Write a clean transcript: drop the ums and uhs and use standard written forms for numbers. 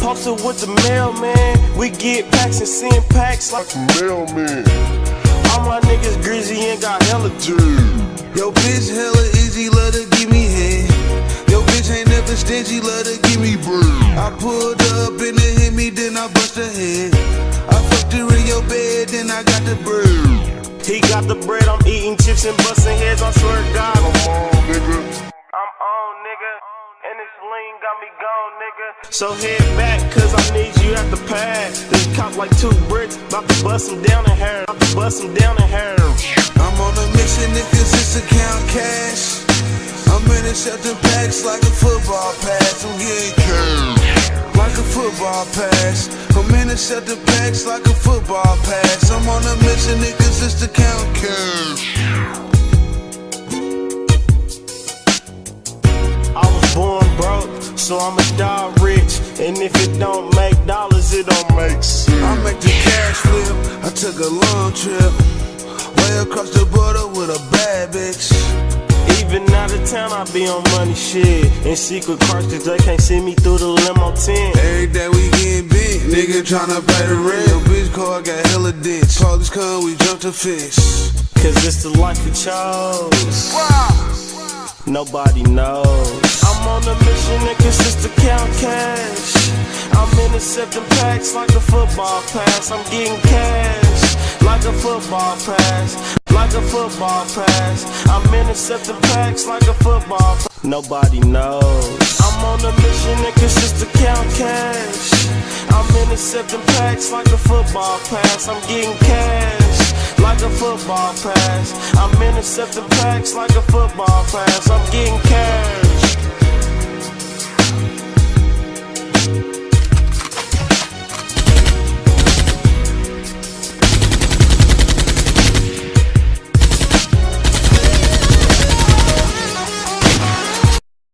posted with the mailman. We get packs and send packs like a mailman. All my niggas greasy and got hella juice. Yo bitch hella easy, love to give me head. Yo bitch ain't never stingy, love to give me bread. I pulled up and it hit me, then I bust her head. I fucked her in your bed, then I got the bread. He got the bread, I'm eating chips and busting heads, I swear to God. I'm on, nigga. I'm on, nigga. And this lean got me gone, nigga. So head back, cause I need you at the pad. This cop like 2 bricks, about to bust him down in hair. About to bust him down in hair. I'm on a mission, niggas, it's account cash. I'm intercepting packs like a football pass. I'm getting cash like a football pass. I'm intercepting packs like a football pass. I'm on a mission, niggas, it's to count cash. I was born broke, so I'ma die rich. And if it don't make dollars, it don't make sense. I make the cash flip. I took a long trip way across the border with a bad bitch. Even out of town, I be on money shit. In secret cars, cause they can't see me through the limo tent. Every day we getting big, nigga tryna pay the rent. Your bitch car got hella dents. Police come, we jump the fence. Cause it's the life we chose. Nobody knows. I'm on a mission that consists of count cash. I'm intercepting packs like a football pass. I'm getting cash like a football pass. Like a football pass. I'm intercepting packs like a football pass. Nobody knows. I'm on a mission that consists of count cash. I'm intercepting packs like a football pass. I'm getting cash like a football pass. I'm intercepting packs like a football pass. I'm getting cash.